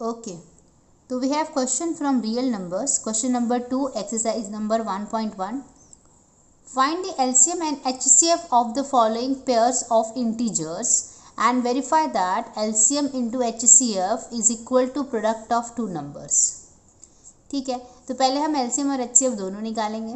Okay, so we have question from real numbers. Question number 2, exercise number 1.1. Find the LCM and HCF of the following pairs of integers and verify that LCM into HCF is equal to product of two numbers. ठीक है, तो पहले हम LCM और HCF दोनों निकालेंगे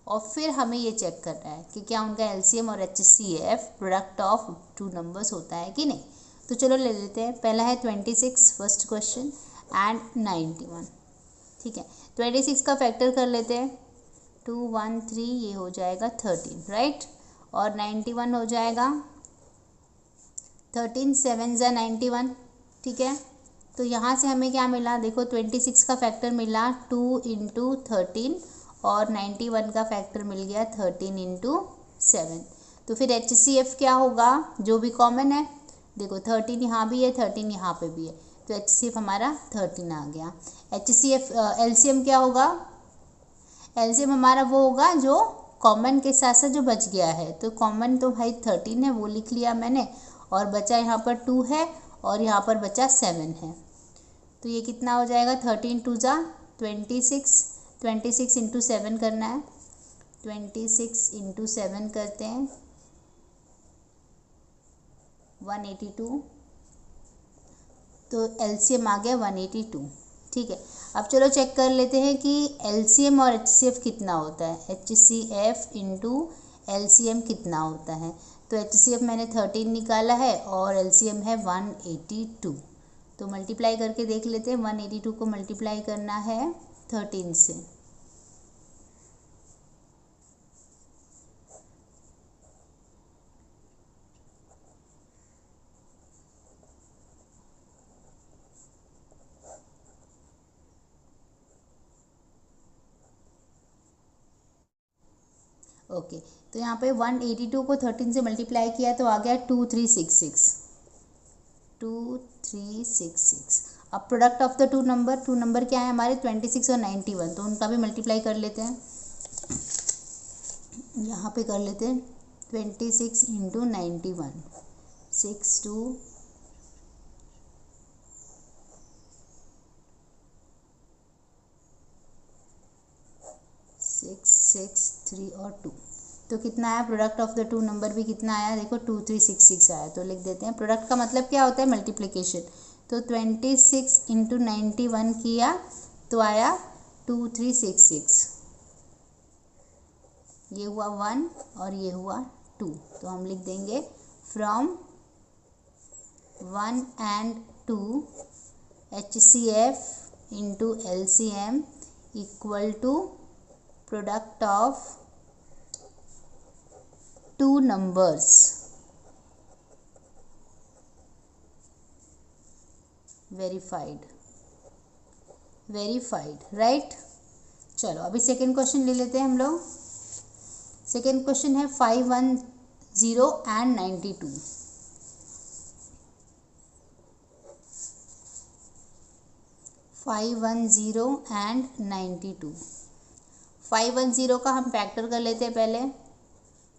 और फिर हमें ये चेक करना है कि क्या उनका LCM और HCF product of two numbers होता है कि नहीं। तो चलो ले लेते हैं। पहला है 26 फर्स्ट क्वेश्चन एंड 91। ठीक है, 26 का फैक्टर कर लेते हैं। 2 1 3 ये हो जाएगा 13 राइट, और 91 हो जाएगा 13 7 ज़ा 91। ठीक है, तो यहाँ से हमें क्या मिला, देखो 26 का फैक्टर मिला 2 इंटू 13 और 91 का फैक्टर मिल गया 13 इंटू 7। तो फिर HCF क्या होगा, जो भी कॉमन है, देखो 13 यहाँ भी है 13 यहाँ पे भी है, तो HCF हमारा 13 आ गया। HCF LCM क्या होगा, LCM हमारा वो होगा जो कॉमन के साथ साथ जो बच गया है। तो कॉमन तो भाई 13 है, वो लिख लिया मैंने, और बचा यहाँ पर 2 है और यहाँ पर बचा 7 है। तो ये कितना हो जाएगा, 13 2 ज़ा 26, 26 इंटू 7 करना है, 26 इंटू 7 करते हैं 182। तो LCM आ गया 182। ठीक है, अब चलो चेक कर लेते हैं कि LCM और HCF कितना होता है। HCF इंटू LCM कितना होता है। तो HCF मैंने 13 निकाला है और LCM है 182। तो मल्टीप्लाई करके देख लेते हैं। 182 को मल्टीप्लाई करना है 13 से। ओके, तो यहाँ पे 182 को 13 से मल्टीप्लाई किया तो आ गया 2366। 2366। अब product of the two number क्या है हमारे, 26 और 91, तो उनका भी मल्टीप्लाई कर लेते हैं। यहाँ पे कर लेते हैं 26 इंटू 91, 6 और 2। तो कितना आया product of the two number भी कितना आया, देखो 2366 आया। तो लिख देते हैं, प्रोडक्ट का मतलब क्या होता है, मल्टीप्लिकेशन। तो 26 इंटू 91 किया तो आया 2366। ये हुआ 1 और ये हुआ 2। तो हम लिख देंगे from 1 and 2 HCF into LCM equal to product of two numbers. Verified right. चलो अभी सेकेंड क्वेश्चन ले लेते हैं हम लोग। सेकेंड क्वेश्चन है 510 एंड 92। 510 एंड 92। 510 का हम फैक्टर कर लेते हैं पहले।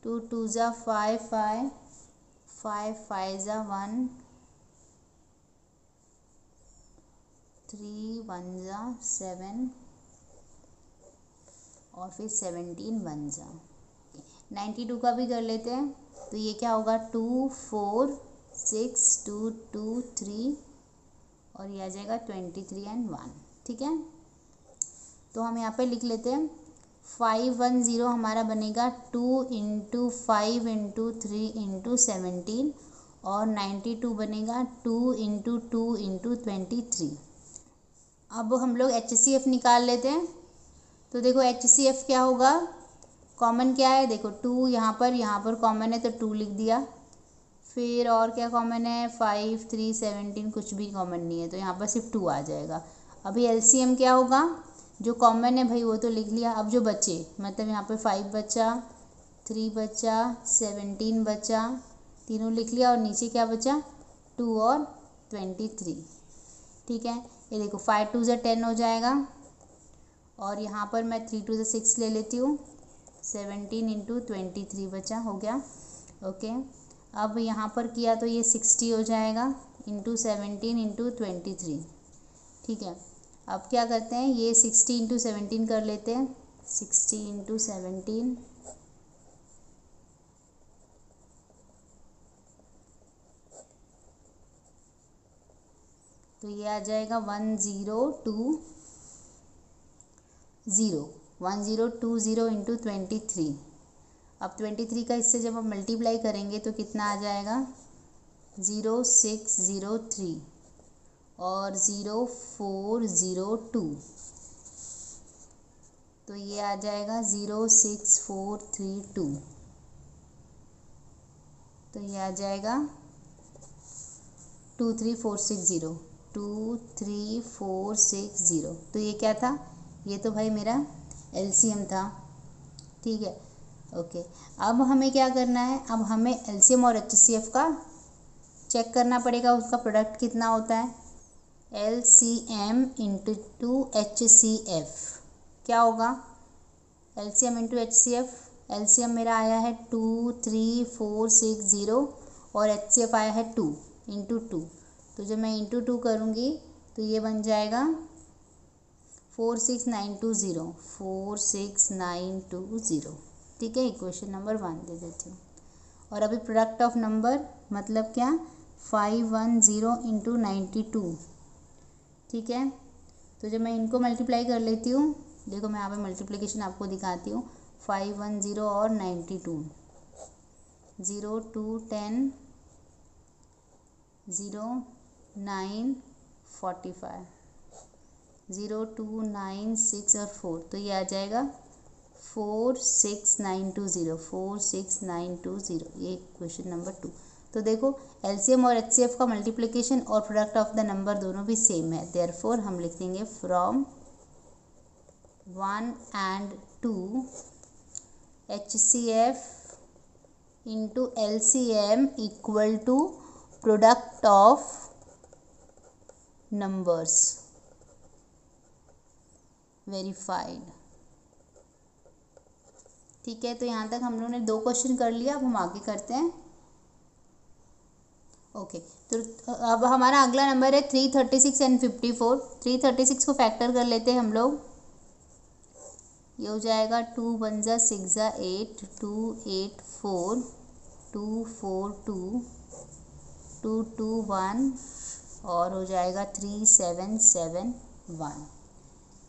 2 2 ज़ा 5 5, 5 5 ज़ा 1, 3 1 ज़ा 7 और फिर 17 1 ज़ा। 92 का भी कर लेते हैं। तो ये क्या होगा, 2 4 6 2 2 3 और ये आ जाएगा 23 एंड 1। ठीक है, तो हम यहाँ पे लिख लेते हैं 510 हमारा बनेगा 2 इंटू 5 इंटू 3 इंटू 17 और 92 बनेगा 2 इंटू 2 इंटू 23। अब हम लोग HCF निकाल लेते हैं। तो देखो HCF क्या होगा, कॉमन क्या है, देखो 2 यहाँ पर कॉमन है तो 2 लिख दिया। फिर और क्या कॉमन है, 5 3 17 कुछ भी कॉमन नहीं है, तो यहाँ पर सिर्फ 2 आ जाएगा। अभी LCM क्या होगा, जो कॉमन है भाई वो तो लिख लिया। अब जो बचे, मतलब यहाँ पे 5 बचा, 3 बचा, 17 बचा, तीनों लिख लिया, और नीचे क्या बचा, 2 और 23। ठीक है, ये देखो 5 2 ज़ा 10 हो जाएगा, और यहाँ पर मैं 3 2 ज़ा 6 ले लेती हूँ। 17 इंटू 23 बचा, हो गया। ओके, अब यहाँ पर किया तो ये 60 हो जाएगा इंटू 17 इंटू 23। ठीक है, अब क्या करते हैं, ये 60 इंटू 17 कर लेते हैं, 60 इंटू 17, तो ये आ जाएगा 1020 1020 इंटू 23। अब 23 का इससे जब हम मल्टीप्लाई करेंगे तो कितना आ जाएगा, 0603 और 0402, तो ये आ जाएगा 06432, तो ये आ जाएगा 23460, 23460। तो ये क्या था, ये तो भाई मेरा एलसीएम था। ठीक है, ओके। अब हमें क्या करना है, अब हमें एलसीएम और एचसीएफ का चेक करना पड़ेगा, उसका प्रोडक्ट कितना होता है। एलसीएम इंटू एचसीएफ क्या होगा, एलसीएम इंटू एचसीएफ, एलसीएम मेरा आया है 23460 और एचसीएफ आया है 2 इंटू 2। तो जब मैं इंटू 2 करूँगी तो ये बन जाएगा 46920, 46920। ठीक है, इक्वेशन नंबर 1 दे देती हूँ। और अभी प्रोडक्ट ऑफ नंबर मतलब क्या, 510 इंटू 92। ठीक है, तो जब मैं इनको मल्टीप्लाई कर लेती हूँ, देखो मैं यहाँ पे मल्टीप्लिकेशन आपको दिखाती हूँ, 510 और 92, 0 2 10 0 9 45, 0 2 9 6 और 4, तो ये आ जाएगा 46920, 46920, ये क्वेश्चन नंबर 2। तो देखो एलसीएम और एचसीएफ का मल्टीप्लिकेशन और प्रोडक्ट ऑफ द नंबर दोनों भी सेम है, देयरफॉर हम लिख देंगे from 1 and 2 HCF into LCM equal to product of numbers verified। ठीक है, तो यहाँ तक हम लोगों ने 2 क्वेश्चन कर लिया, अब हम आगे करते हैं। ओके, तो अब हमारा अगला नंबर है 336 and 54। 336 को फैक्टर कर लेते हैं हम लोग, ये हो जाएगा 2 1 जा 6 जा 8, 2 8 4, 2 4 2, 2 2 1 और हो जाएगा 3 7 7 1।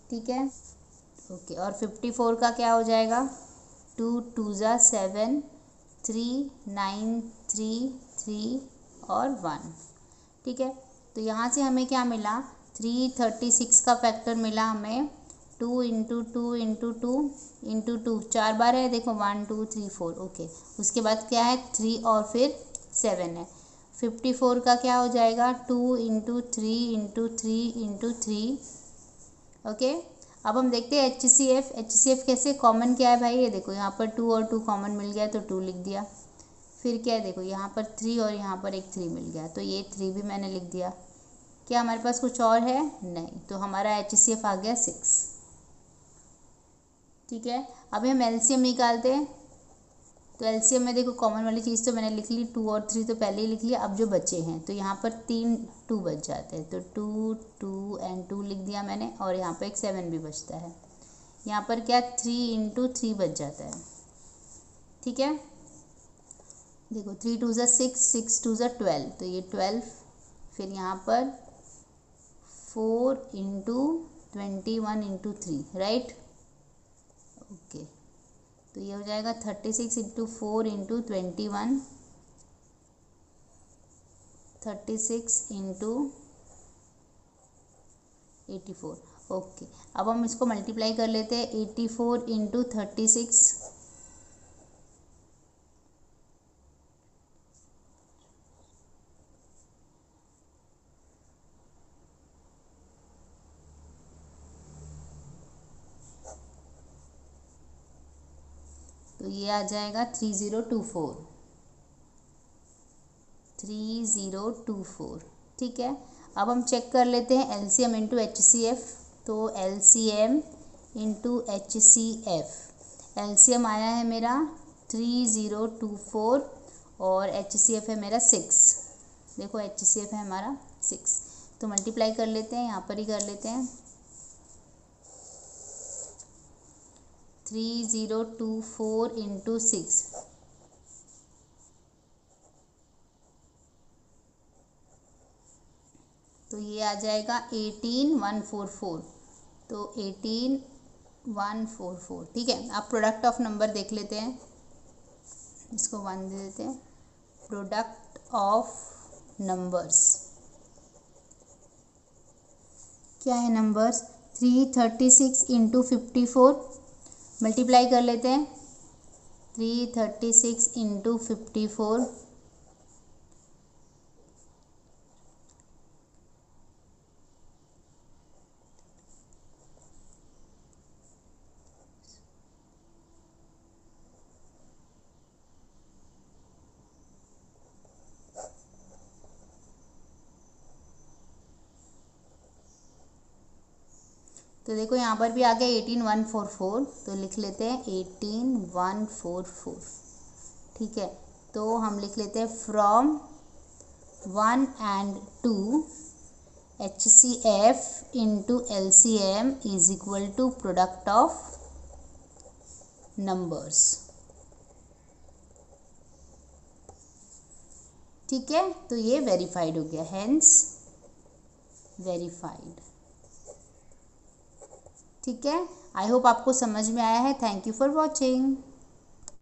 ठीक है, ओके। और 54 का क्या हो जाएगा, 2 2 जा 7, 3 9 3 3 और 1। ठीक है, तो यहाँ से हमें क्या मिला, 336 का फैक्टर मिला हमें 2 इंटू 2 इंटू 2 इंटू 2, 4 बार है, देखो 1 2 3 4। ओके, उसके बाद क्या है 3 और फिर 7 है। 54 का क्या हो जाएगा, 2 इंटू 3 इंटू 3 इंटू 3। ओके, अब हम देखते हैं एचसीएफ। एचसीएफ कैसे, कॉमन क्या है भाई, ये देखो यहाँ पर 2 और 2 कॉमन मिल गया तो 2 लिख दिया। फिर क्या है, देखो यहाँ पर 3 और यहाँ पर एक 3 मिल गया तो ये 3 भी मैंने लिख दिया। क्या हमारे पास कुछ और है, नहीं, तो हमारा एचसीएफ आ गया 6। ठीक है, अभी हम एलसीएम निकालते हैं। तो एलसीएम में देखो कॉमन वाली चीज़ तो मैंने लिख ली, 2 और 3 तो पहले ही लिख लिया। अब जो बचे हैं तो यहाँ पर 3 2 बच जाते हैं, तो 2 2 एंड 2 लिख दिया मैंने, और यहाँ पर एक 7 भी बचता है। यहाँ पर क्या 3 इंटू 3 बच जाता है। ठीक है, देखो 3 2 जा 6, 6 2 जा 12, तो ये 12। फिर यहाँ पर 4 इंटू 21 इंटू 3, राइट। ओके, तो ये हो जाएगा 36 इंटू 4 इंटू 21, 36 इंटू 84। ओके, अब हम इसको मल्टीप्लाई कर लेते हैं, 84 इंटू 36, तो ये आ जाएगा 3024, 3024। ठीक है, अब हम चेक कर लेते हैं एलसीएम इंटू एचसीएफ। तो एलसीएम इंटू एचसीएफ, एलसीएम आया है मेरा 3024 और एचसीएफ है मेरा 6। देखो एचसीएफ है हमारा 6, तो मल्टीप्लाई कर लेते हैं, यहाँ पर ही कर लेते हैं। 3024 इंटू 6, तो ये आ जाएगा 18144। तो 18144, ठीक है। आप प्रोडक्ट ऑफ नंबर देख लेते हैं, इसको 1 दे देते हैं। प्रोडक्ट ऑफ नंबर्स क्या है? नंबर्स 336 इंटू 54, मल्टीप्लाई कर लेते हैं। 336 इंटू 54, तो देखो यहाँ पर भी आ गया 18144, तो लिख लेते हैं 18144, ठीक है। तो हम लिख लेते हैं from 1 and 2 HCF into LCM is equal to product of numbers, ठीक है। तो ये वेरीफाइड हो गया, हेंस वेरीफाइड, ठीक है। आई होप आपको समझ में आया है। Thank you for watching.